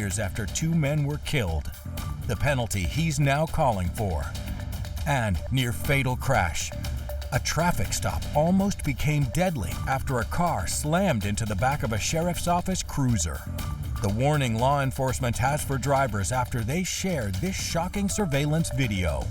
years after 2 men were killed. The penalty he's now calling for. And near fatal crash. A traffic stop almost became deadly after a car slammed into the back of a sheriff's office cruiser. The warning law enforcement has for drivers after they shared this shocking surveillance video.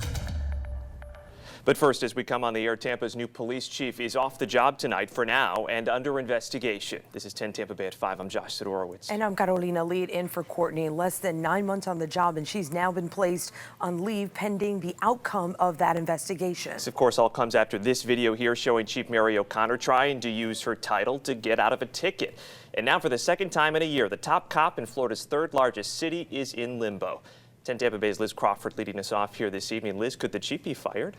But first, as we come on the air, Tampa's new police chief is off the job tonight for now and under investigation. This is 10 Tampa Bay at 5. I'm Josh Sidorowicz. And I'm Carolina Lead in for Courtney. Less than 9 months on the job, and she's now been placed on leave pending the outcome of that investigation. This, of course, all comes after this video here showing Chief Mary O'Connor trying to use her title to get out of a ticket. And now for the second time in a year, the top cop in Florida's third largest city is in limbo. 10 Tampa Bay's Liz Crawford leading us off here this evening. Liz, could the chief be fired?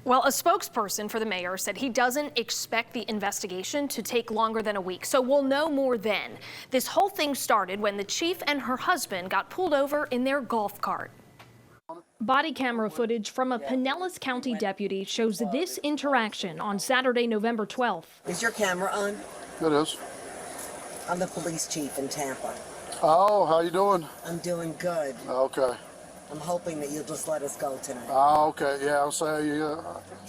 Well, a spokesperson for the mayor said he doesn't expect the investigation to take longer than a week, so we'll know more then. This whole thing started when the chief and her husband got pulled over in their golf cart. Body camera footage from a Pinellas County deputy shows this interaction on Saturday, November 12th. Is your camera on? It is. I'm the police chief in Tampa. Oh, how you doing? I'm doing good. Okay. I'm hoping that you'll just let us go tonight. Oh, okay. Yeah, I'll say you.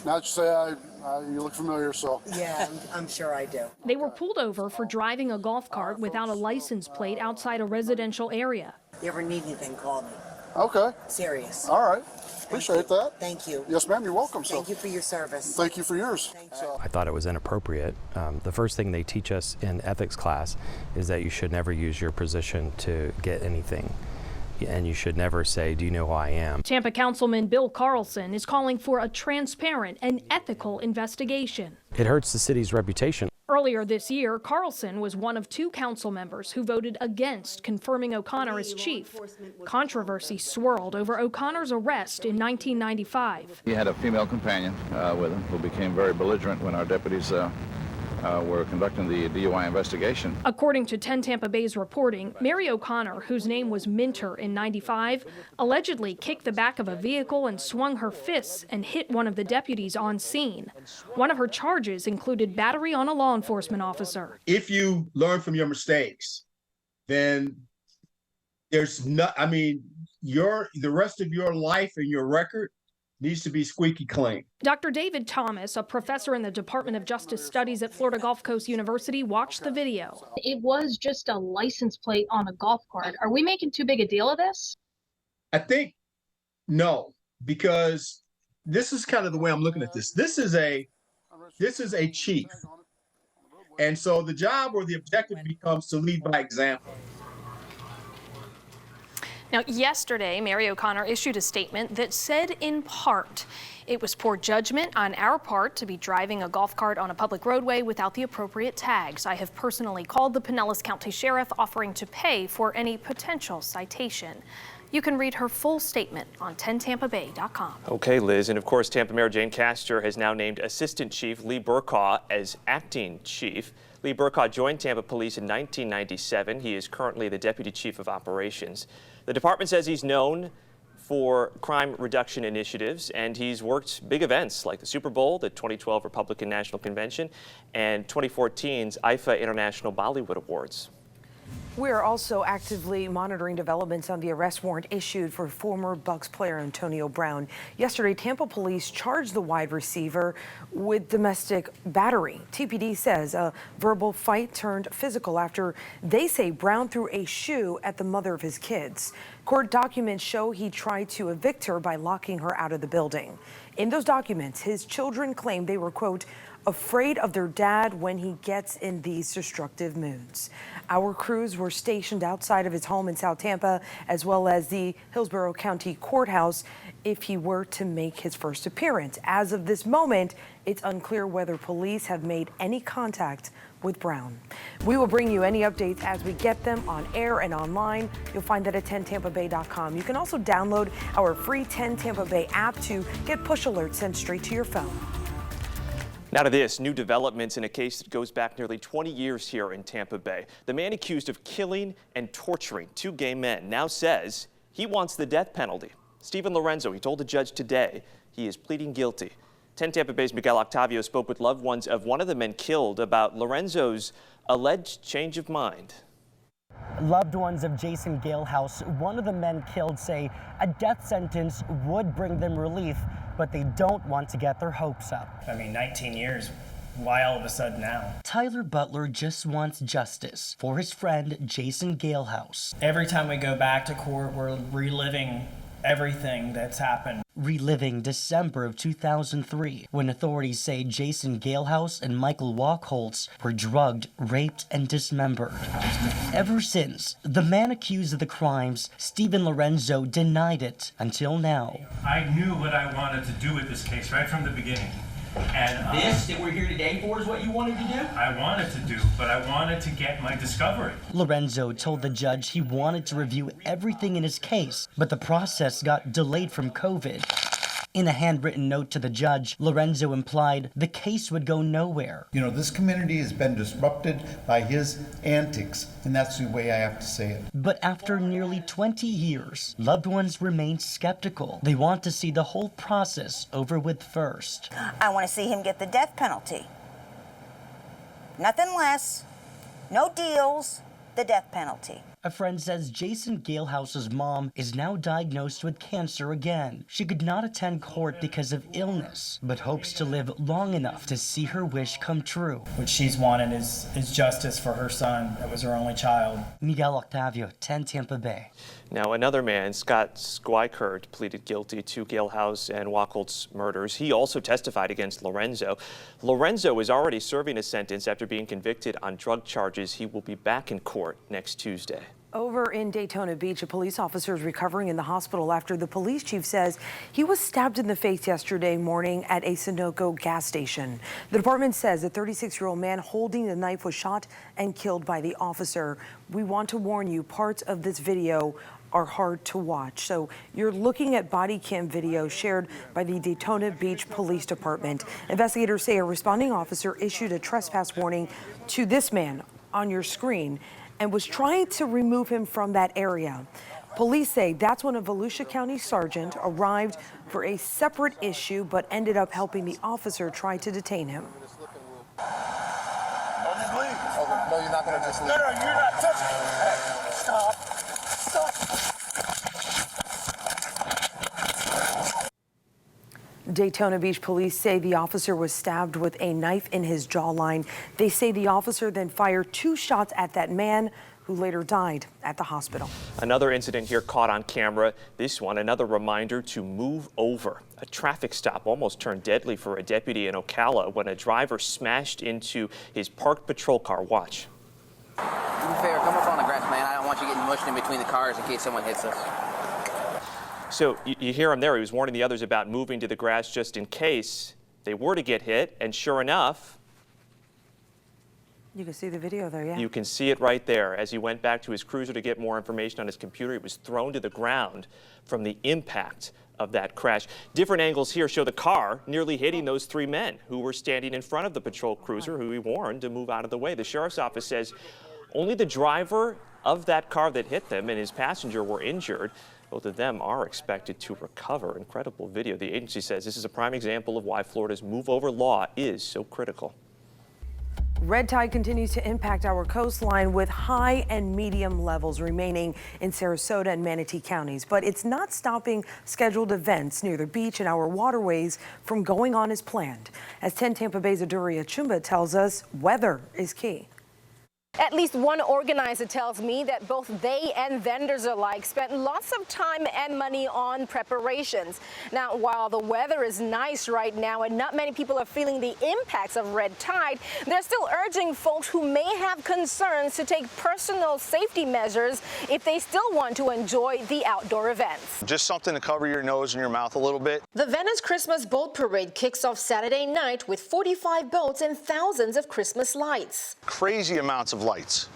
Not to say you look familiar, so. Yeah, I'm sure I do. They were pulled over for driving a golf cart without a license plate outside a residential area. You ever need anything, call me. Okay. Serious. All right. Appreciate that. Thank you. Yes, ma'am. You're welcome. Thank you for your service. Thank you for yours. I thought it was inappropriate. The first thing they teach us in ethics class is that you should never use your position to get anything. And you should never say, do you know who I am? Tampa Councilman Bill Carlson is calling for a transparent and ethical investigation. It hurts the city's reputation. Earlier this year, Carlson was one of 2 council members who voted against confirming O'Connor as chief. Controversy swirled over O'Connor's arrest in 1995. He had a female companion with him who became very belligerent when our deputies were conducting the DUI investigation. According to 10 Tampa Bay's reporting, Mary O'Connor, whose name was Minter in 95, allegedly kicked the back of a vehicle and swung her fists and hit one of the deputies on scene. One of her charges included battery on a law enforcement officer. If you learn from your mistakes, then there's not, the rest of your life and your record needs to be squeaky clean. Dr. David Thomas, a professor in the Department of Justice Studies at Florida Gulf Coast University, watched the video. It was just a license plate on a golf cart. Are we making too big a deal of this? I think no, because this is kind of the way I'm looking at this. This is a chief. And so the job or the objective becomes to lead by example. Now, yesterday, Mary O'Connor issued a statement that said, in part, it was poor judgment on our part to be driving a golf cart on a public roadway without the appropriate tags. I have personally called the Pinellas County Sheriff offering to pay for any potential citation. You can read her full statement on 10tampabay.com. Okay, Liz. And of course, Tampa Mayor Jane Castor has now named Assistant Chief Lee Burkaw as acting chief. Lee Burkaw joined Tampa Police in 1997. He is currently the Deputy Chief of Operations. The department says he's known for crime reduction initiatives, and he's worked big events like the Super Bowl, the 2012 Republican National Convention, and 2014's IFA International Bollywood Awards. We are also actively monitoring developments on the arrest warrant issued for former Bucks player Antonio Brown. Yesterday, Tampa police charged the wide receiver with domestic battery. TPD says a verbal fight turned physical after they say Brown threw a shoe at the mother of his kids. Court documents show he tried to evict her by locking her out of the building. In those documents, his children claim they were, quote, afraid of their dad when he gets in these destructive moods. Our crews were stationed outside of his home in South Tampa, as well as the Hillsborough County Courthouse, if he were to make his first appearance. As of this moment, it's unclear whether police have made any contact with Brown. We will bring you any updates as we get them on air and online. You'll find that at 10tampabay.com. You can also download our free 10 Tampa Bay app to get push alerts sent straight to your phone. Now to this, new developments in a case that goes back nearly 20 years here in Tampa Bay. The man accused of killing and torturing 2 gay men now says he wants the death penalty. Stephen Lorenzo, he told the judge today he is pleading guilty. 10 Tampa Bay's Miguel Octavio spoke with loved ones of one of the men killed about Lorenzo's alleged change of mind. Loved ones of Jason Galehouse, one of the men killed, say a death sentence would bring them relief, but they don't want to get their hopes up. I mean, 19 years. Why all of a sudden now? Tyler Butler just wants justice for his friend Jason Galehouse. Every time we go back to court, we're reliving everything that's happened. Reliving December of 2003, when authorities say Jason Galehouse and Michael Wachholtz were drugged, raped, and dismembered. Ever since, the man accused of the crimes, Stephen Lorenzo, denied it until now. I knew what I wanted to do with this case right from the beginning. And this that we're here today for is what you wanted to do? I wanted to do, but I wanted to get my discovery. Lorenzo told the judge he wanted to review everything in his case, but the process got delayed from COVID. In a handwritten note to the judge, Lorenzo implied the case would go nowhere. You know, this community has been disrupted by his antics, and that's the way I have to say it. But after nearly 20 years, loved ones remain skeptical. They want to see the whole process over with first. I want to see him get the death penalty. Nothing less, no deals, the death penalty. A friend says Jason Galehouse's mom is now diagnosed with cancer again. She could not attend court because of illness, but hopes to live long enough to see her wish come true. What she's wanted is justice for her son. That was her only child. Miguel Octavio, 10 Tampa Bay. Now, another man, Scott Squikert, pleaded guilty to Galehouse and Wachholtz's murders. He also testified against Lorenzo. Lorenzo is already serving a sentence after being convicted on drug charges. He will be back in court next Tuesday. Over in Daytona Beach, a police officer is recovering in the hospital after the police chief says he was stabbed in the face yesterday morning at a Sunoco gas station. The department says a 36-year-old man holding the knife was shot and killed by the officer. We want to warn you, parts of this video are hard to watch. So you're looking at body cam video shared by the Daytona Beach Police Department. Investigators say a responding officer issued a trespass warning to this man on your screen and was trying to remove him from that area. Police say that's when a Volusia County sergeant arrived for a separate issue, but ended up helping the officer try to detain him. No, you're not going to just leave. No, you're not touching me. Stop. Daytona Beach police say the officer was stabbed with a knife in his jawline. They say the officer then fired 2 shots at that man, who later died at the hospital. Another incident here caught on camera. This one, another reminder to move over. A traffic stop almost turned deadly for a deputy in Ocala when a driver smashed into his parked patrol car. Watch. To be fair, come up on the grass, man. I don't want you getting mushed in between the cars in case someone hits us. So you hear him there. He was warning the others about moving to the grass just in case they were to get hit. And sure enough, you can see the video there, yeah. You can see it right there. As he went back to his cruiser to get more information on his computer, he was thrown to the ground from the impact of that crash. Different angles here show the car nearly hitting those 3 men who were standing in front of the patrol cruiser, who he warned to move out of the way. The sheriff's office says only the driver of that car that hit them and his passenger were injured. Both of them are expected to recover. Incredible video. The agency says this is a prime example of why Florida's move-over law is so critical. Red tide continues to impact our coastline with high and medium levels remaining in Sarasota and Manatee counties. But it's not stopping scheduled events near the beach and our waterways from going on as planned. As 10 Tampa Bay's Aduria Chumba tells us, weather is key. At least one organizer tells me that both they and vendors alike spent lots of time and money on preparations. Now, while the weather is nice right now and not many people are feeling the impacts of red tide, they're still urging folks who may have concerns to take personal safety measures if they still want to enjoy the outdoor events. Just something to cover your nose and your mouth a little bit. The Venice Christmas Boat Parade kicks off Saturday night with 45 boats and thousands of Christmas lights. Crazy amounts of lights.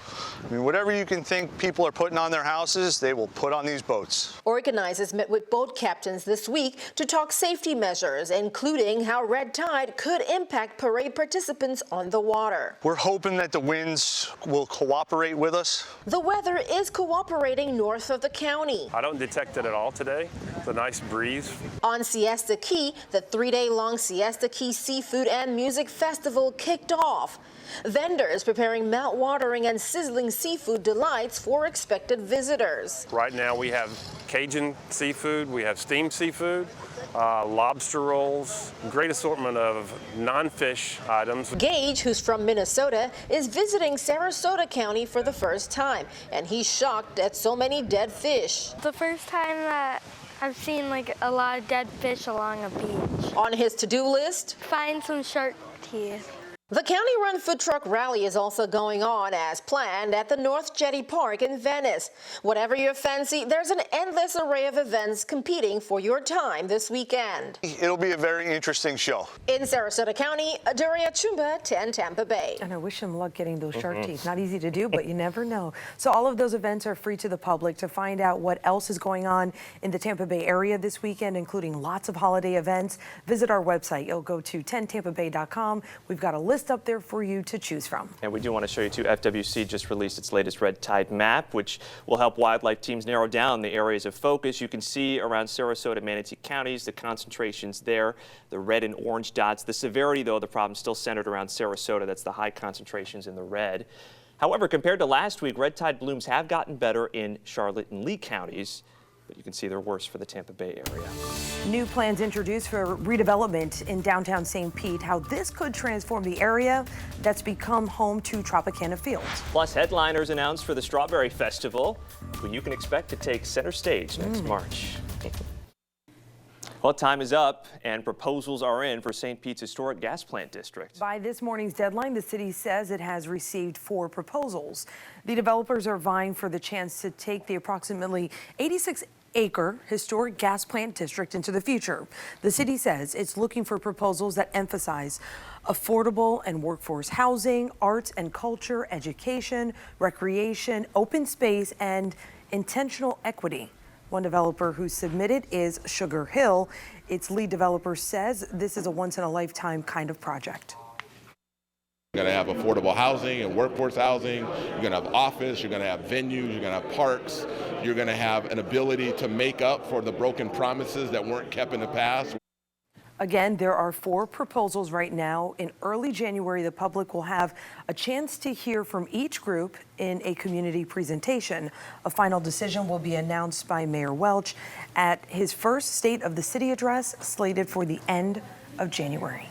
I mean, whatever you can think people are putting on their houses, they will put on these boats. Organizers met with boat captains this week to talk safety measures, including how red tide could impact parade participants on the water. We're hoping that the winds will cooperate with us. The weather is cooperating north of the county. I don't detect it at all today. It's a nice breeze. On Siesta Key, the 3-day-long Siesta Key Seafood and Music Festival kicked off. Vendors preparing mouth-watering and sizzling seafood delights for expected visitors. Right now we have Cajun seafood, we have steamed seafood, lobster rolls, great assortment of non-fish items. Gage, who's from Minnesota, is visiting Sarasota County for the first time, and he's shocked at so many dead fish. The first time that I've seen like a lot of dead fish along a beach. On his to-do list, find some shark teeth. The county-run food truck rally is also going on as planned at the North Jetty Park in Venice. Whatever your fancy, there's an endless array of events competing for your time this weekend. It'll be a very interesting show. In Sarasota County, Aduria Chumba, 10 Tampa Bay. And I wish him luck getting those shark teeth. Not easy to do, but you never know. So all of those events are free to the public. To find out what else is going on in the Tampa Bay area this weekend, including lots of holiday events, visit our website. You'll go to 10tampabay.com. We've got a list up there for you to choose from. And we do want to show you too, FWC just released its latest red tide map, which will help wildlife teams narrow down the areas of focus. You can see around Sarasota, Manatee counties, the concentrations there, the red and orange dots. The severity, though, the problem still centered around Sarasota. That's the high concentrations in the red. However, compared to last week, red tide blooms have gotten better in Charlotte and Lee counties. But you can see they're worse for the Tampa Bay area. New plans introduced for redevelopment in downtown St. Pete, how this could transform the area that's become home to Tropicana Fields. Plus, headliners announced for the Strawberry Festival, who you can expect to take center stage next March. Well, time is up, and proposals are in for St. Pete's historic gas plant district. By this morning's deadline, the city says it has received 4 proposals. The developers are vying for the chance to take the approximately 86-acre historic gas plant district into the future. The city says it's looking for proposals that emphasize affordable and workforce housing, arts and culture, education, recreation, open space, and intentional equity. One developer who submitted is Sugar Hill. Its lead developer says this is a once-in-a-lifetime kind of project. You're going to have affordable housing and workforce housing. You're going to have office. You're going to have venues. You're going to have parks. You're going to have an ability to make up for the broken promises that weren't kept in the past. Again, there are 4 proposals right now. In early January, the public will have a chance to hear from each group in a community presentation. A final decision will be announced by Mayor Welch at his first State of the City address, slated for the end of January.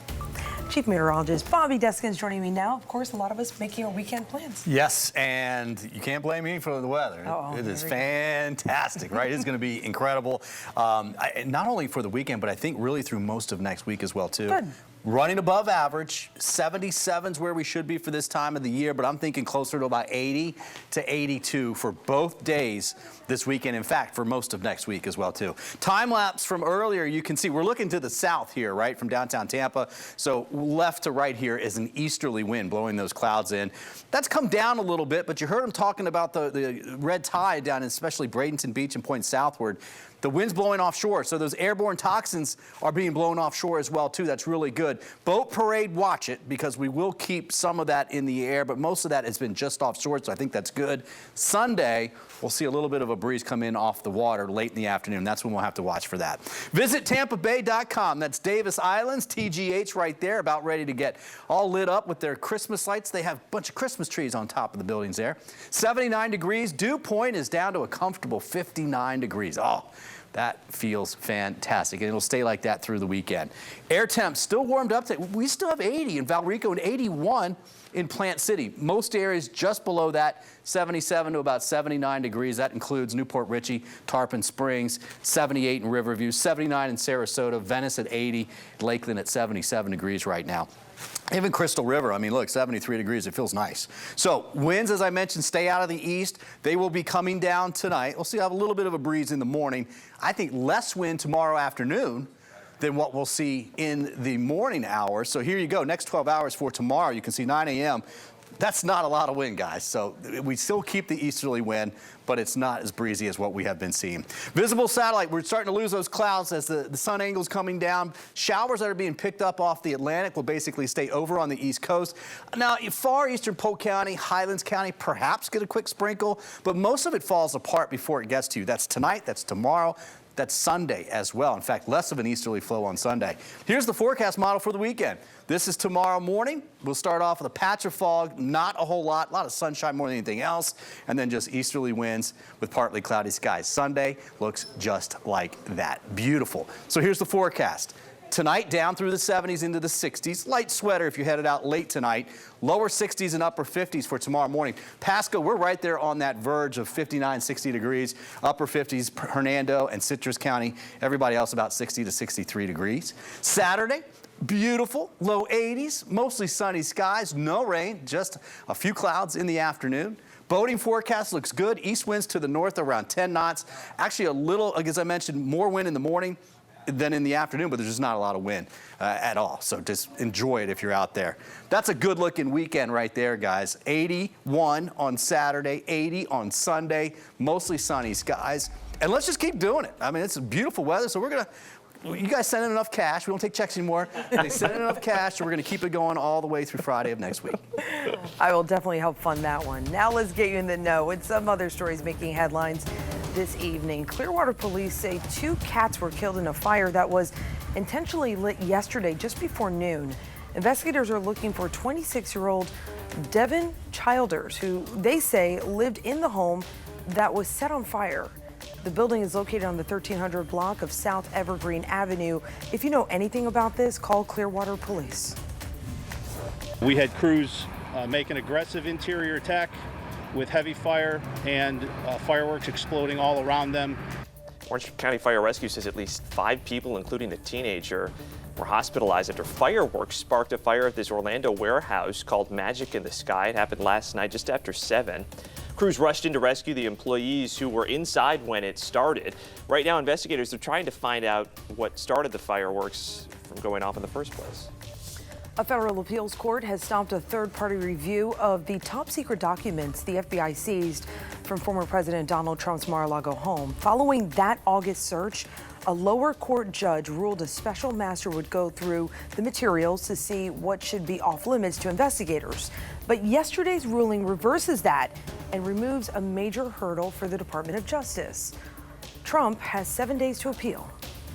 Chief Meteorologist Bobby Deskins joining me now. Of course, a lot of us making our weekend plans. Yes, and you can't blame me for the weather. It is fantastic, right? It's going to be incredible. Not only for the weekend, but I think really through most of next week as well, too. Good. Running above average, 77's where we should be for this time of the year, but I'm thinking closer to about 80 to 82 for both days this weekend. In fact, for most of next week as well, too. Time lapse from earlier, you can see we're looking to the south here, right, from downtown Tampa. So left to right here is an easterly wind blowing those clouds in. That's come down a little bit, but you heard him talking about the red tide down in especially Bradenton Beach and pointing southward. The wind's blowing offshore, so those airborne toxins are being blown offshore as well, too. That's really good. Boat parade, watch it, because we will keep some of that in the air, but most of that has been just offshore, so I think that's good. Sunday, we'll see a little bit of a breeze come in off the water late in the afternoon. That's when we'll have to watch for that. Visit TampaBay.com. That's Davis Islands, TGH right there, about ready to get all lit up with their Christmas lights. They have a bunch of Christmas trees on top of the buildings there. 79 degrees. Dew point is down to a comfortable 59 degrees. Oh, that feels fantastic, and it'll stay like that through the weekend. Air temps still warmed up. We still have 80 in Valrico and 81 in Plant City. Most areas just below that, 77 to about 79 degrees. That includes Newport Richey, Tarpon Springs, 78 in Riverview, 79 in Sarasota, Venice at 80, Lakeland at 77 degrees right now. Even Crystal River, I mean, look, 73 degrees, it feels nice. So winds, as I mentioned, stay out of the east. They will be coming down tonight. We'll see, have a little bit of a breeze in the morning. I think less wind tomorrow afternoon than what we'll see in the morning hours. So here you go, next 12 hours for tomorrow. You can see 9 a.m. That's not a lot of wind, guys. So we still keep the easterly wind, but it's not as breezy as what we have been seeing. Visible satellite, we're starting to lose those clouds as the sun angle's coming down. Showers that are being picked up off the Atlantic will basically stay over on the East Coast. Now, far eastern Polk County, Highlands County, perhaps get a quick sprinkle, but most of it falls apart before it gets to you. That's tonight, that's tomorrow. That's Sunday as well. In fact, less of an easterly flow on Sunday. Here's the forecast model for the weekend. This is tomorrow morning. We'll start off with a patch of fog, not a whole lot of sunshine more than anything else, and then just easterly winds with partly cloudy skies. Sunday looks just like that. Beautiful. So here's the forecast. Tonight, down through the 70s into the 60s. Light sweater if you headed out late tonight. Lower 60s and upper 50s for tomorrow morning. Pasco, we're right there on that verge of 59, 60 degrees. Upper 50s, Hernando and Citrus County. Everybody else about 60 to 63 degrees. Saturday, beautiful, low 80s, mostly sunny skies, no rain, just a few clouds in the afternoon. Boating forecast looks good. East winds to the north around 10 knots. Actually a little, as I mentioned, more wind in the morning than in the afternoon, but there's just not a lot of wind at all. So just enjoy it if you're out there. That's a good looking weekend right there, guys. 81 on Saturday, 80 on Sunday, mostly sunny skies. And let's just keep doing it. I mean, it's beautiful weather, so you guys send in enough cash. We don't take checks anymore. They send in enough cash, so we're going to keep it going all the way through Friday of next week. I will definitely help fund that one. Now let's get you in the know with some other stories making headlines this evening. Clearwater police say 2 cats were killed in a fire that was intentionally lit yesterday just before noon. Investigators are looking for 26-year-old Devin Childers, who they say lived in the home that was set on fire. The building is located on the 1300 block of South Evergreen Avenue. If you know anything about this, call Clearwater Police. We had crews make an aggressive interior attack with heavy fire and fireworks exploding all around them. Orange County Fire Rescue says at least 5 people, including a teenager, were hospitalized after fireworks sparked a fire at this Orlando warehouse called Magic in the Sky. It happened last night just after 7. Crews rushed in to rescue the employees who were inside when it started. Right now, investigators are trying to find out what started the fireworks from going off in the first place. A federal appeals court has stopped a third-party review of the top-secret documents the FBI seized from former President Donald Trump's Mar-a-Lago home. Following that August search, a lower court judge ruled a special master would go through the materials to see what should be off-limits to investigators. But yesterday's ruling reverses that and removes a major hurdle for the Department of Justice. Trump has 7 days to appeal.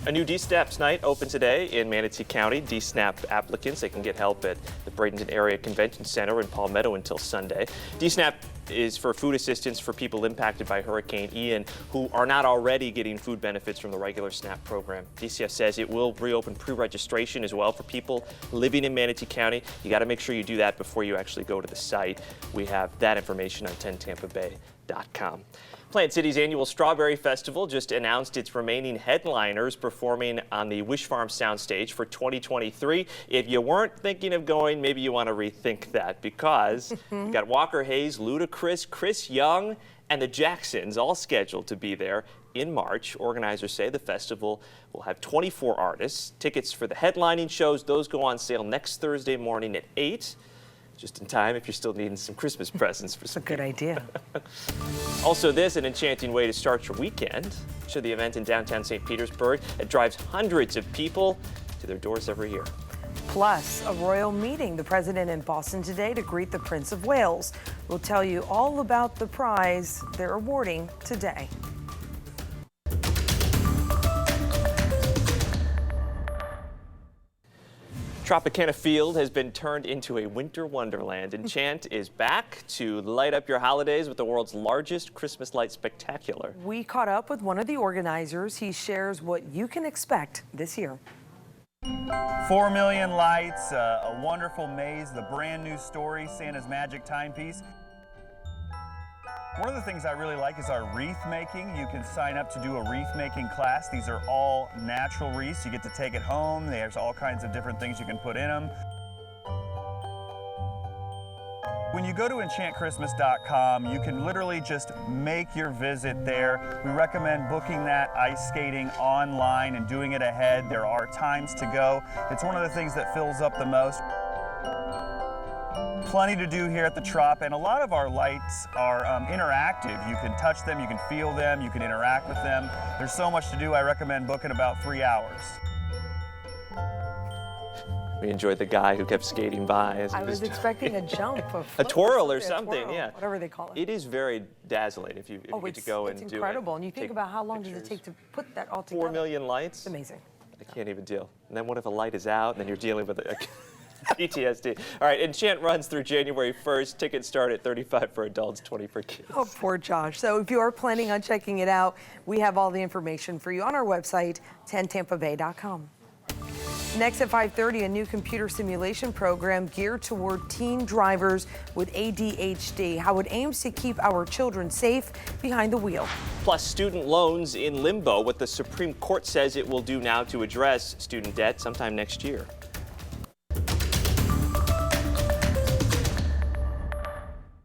A new DSNAP night open today in Manatee County. DSNAP applicants, they can get help at the Bradenton Area Convention Center in Palmetto until Sunday. DSNAP is for food assistance for people impacted by Hurricane Ian who are not already getting food benefits from the regular SNAP program. DCF says it will reopen pre-registration as well for people living in Manatee County. You got to make sure you do that before you actually go to the site. We have that information on 10tampabay.com. Plant City's annual Strawberry Festival just announced its remaining headliners performing on the Wish Farm soundstage for 2023. If you weren't thinking of going, maybe you want to rethink that because you've got Walker Hayes, Ludacris, Chris Young, and the Jacksons all scheduled to be there in March. Organizers say the festival will have 24 artists. Tickets for the headlining shows, those go on sale next Thursday morning at 8. Just in time if you're still needing some Christmas presents for some Good idea. Also, an enchanting way to start your weekend. To the event in downtown St. Petersburg. It drives hundreds of people to their doors every year. Plus, a royal meeting. The president in Boston today to greet the Prince of Wales. We'll tell you all about the prize they're awarding today. Tropicana Field has been turned into a winter wonderland. Enchant is back to light up your holidays with the world's largest Christmas light spectacular. We caught up with one of the organizers. He shares what you can expect this year. 4 million lights, a wonderful maze, the brand new story, Santa's Magic Timepiece. One of the things I really like is our wreath making. You can sign up to do a wreath making class. These are all natural wreaths. You get to take it home. There's all kinds of different things you can put in them. When you go to enchantchristmas.com, you can literally just make your visit there. We recommend booking that ice skating online and doing it ahead. There are times to go. It's one of the things that fills up the most. Plenty to do here at the Trop, and a lot of our lights are interactive. You can touch them, you can feel them, you can interact with them. There's so much to do. I recommend booking about 3 hours. We enjoyed the guy who kept skating by. As I was expecting a jump, a twirl or a something, twirl, yeah. whatever they call it. It is very dazzling if you get to go and do it. It's incredible. And you think about how long does it take to put that all together? 4 million lights? It's amazing. I can't even deal. And then what if a light is out and then you're dealing with PTSD? All right, Enchant runs through January 1st. Tickets start at $35 for adults, $20 for kids. Oh, poor Josh. So if you are planning on checking it out, we have all the information for you on our website, 10tampabay.com. Next at 5:30, a new computer simulation program geared toward teen drivers with ADHD, how it aims to keep our children safe behind the wheel. Plus, student loans in limbo, what the Supreme Court says it will do now to address student debt sometime next year.